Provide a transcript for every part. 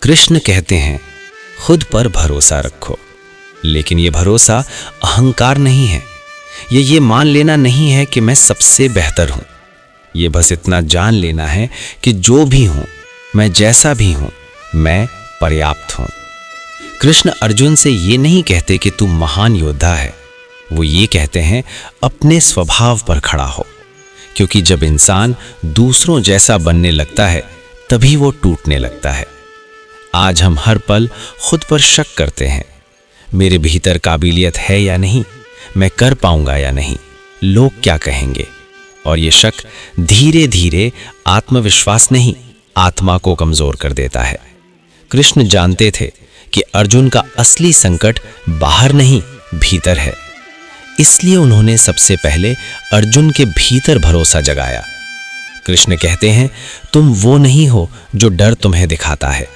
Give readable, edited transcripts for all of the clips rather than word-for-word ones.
कृष्ण कहते हैं खुद पर भरोसा रखो, लेकिन ये भरोसा अहंकार नहीं है। ये मान लेना नहीं है कि मैं सबसे बेहतर हूं। ये बस इतना जान लेना है कि जो भी हूं, मैं जैसा भी हूं, मैं पर्याप्त हूं। कृष्ण अर्जुन से ये नहीं कहते कि तू महान योद्धा है, वो ये कहते हैं अपने स्वभाव पर खड़ा हो, क्योंकि जब इंसान दूसरों जैसा बनने लगता है तभी वो टूटने लगता है। आज हम हर पल खुद पर शक करते हैं, मेरे भीतर काबिलियत है या नहीं, मैं कर पाऊंगा या नहीं, लोग क्या कहेंगे। और ये शक धीरे धीरे आत्मविश्वास नहीं, आत्मा को कमजोर कर देता है। कृष्ण जानते थे कि अर्जुन का असली संकट बाहर नहीं, भीतर है। इसलिए उन्होंने सबसे पहले अर्जुन के भीतर भरोसा जगाया। कृष्ण कहते हैं तुम वो नहीं हो जो डर तुम्हें दिखाता है,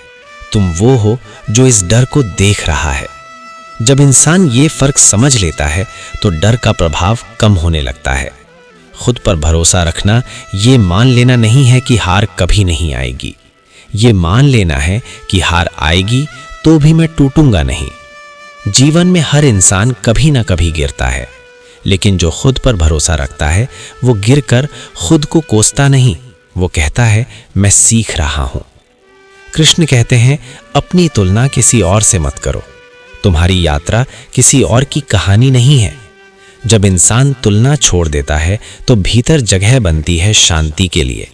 तुम वो हो जो इस डर को देख रहा है। जब इंसान ये फर्क समझ लेता है तो डर का प्रभाव कम होने लगता है। खुद पर भरोसा रखना ये मान लेना नहीं है कि हार कभी नहीं आएगी, ये मान लेना है कि हार आएगी तो भी मैं टूटूंगा नहीं। जीवन में हर इंसान कभी ना कभी गिरता है, लेकिन जो खुद पर भरोसा रखता है वो गिरकर खुद को कोसता नहीं, वो कहता है मैं सीख रहा हूं। कृष्ण कहते हैं अपनी तुलना किसी और से मत करो, तुम्हारी यात्रा किसी और की कहानी नहीं है। जब इंसान तुलना छोड़ देता है तो भीतर जगह बनती है शांति के लिए,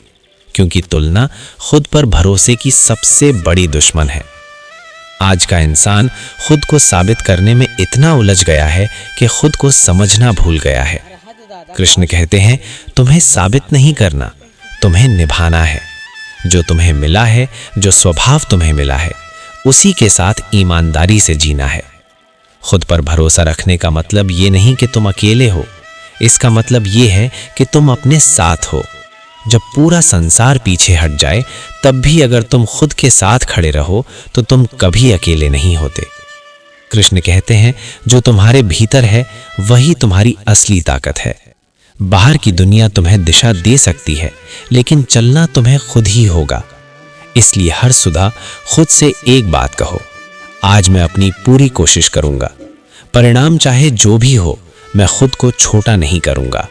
क्योंकि तुलना खुद पर भरोसे की सबसे बड़ी दुश्मन है। आज का इंसान खुद को साबित करने में इतना उलझ गया है कि खुद को समझना भूल गया है। कृष्ण कहते हैं तुम्हें साबित नहीं करना, तुम्हें निभाना है। जो तुम्हें मिला है, जो स्वभाव तुम्हें मिला है, उसी के साथ ईमानदारी से जीना है। खुद पर भरोसा रखने का मतलब ये नहीं कि तुम अकेले हो, इसका मतलब ये है कि तुम अपने साथ हो। जब पूरा संसार पीछे हट जाए तब भी अगर तुम खुद के साथ खड़े रहो तो तुम कभी अकेले नहीं होते। कृष्ण कहते हैं जो तुम्हारे भीतर है वही तुम्हारी असली ताकत है। बाहर की दुनिया तुम्हें दिशा दे सकती है, लेकिन चलना तुम्हें खुद ही होगा। इसलिए हर सुबह खुद से एक बात कहो, आज मैं अपनी पूरी कोशिश करूंगा, परिणाम चाहे जो भी हो, मैं खुद को छोटा नहीं करूंगा।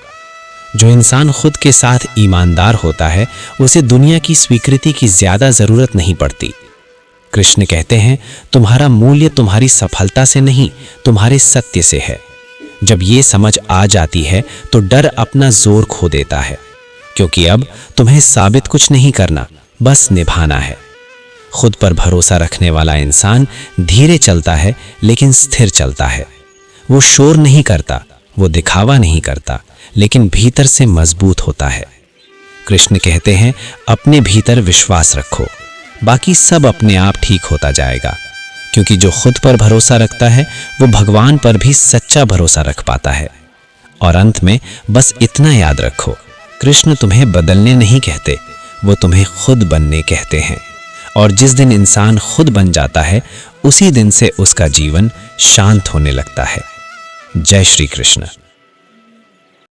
जो इंसान खुद के साथ ईमानदार होता है उसे दुनिया की स्वीकृति की ज्यादा जरूरत नहीं पड़ती। कृष्ण कहते हैं तुम्हारा मूल्य तुम्हारी सफलता से नहीं, तुम्हारे सत्य से है। जब ये समझ आ जाती है तो डर अपना जोर खो देता है, क्योंकि अब तुम्हें साबित कुछ नहीं करना, बस निभाना है। खुद पर भरोसा रखने वाला इंसान धीरे चलता है लेकिन स्थिर चलता है। वो शोर नहीं करता, वो दिखावा नहीं करता, लेकिन भीतर से मजबूत होता है। कृष्ण कहते हैं अपने भीतर विश्वास रखो, बाकी सब अपने आप ठीक होता जाएगा, क्योंकि जो खुद पर भरोसा रखता है वो भगवान पर भी सच्चा भरोसा रख पाता है। और अंत में बस इतना याद रखो, कृष्ण तुम्हें बदलने नहीं कहते, वो तुम्हें खुद बनने कहते हैं। और जिस दिन इंसान खुद बन जाता है उसी दिन से उसका जीवन शांत होने लगता है। जय श्री कृष्ण।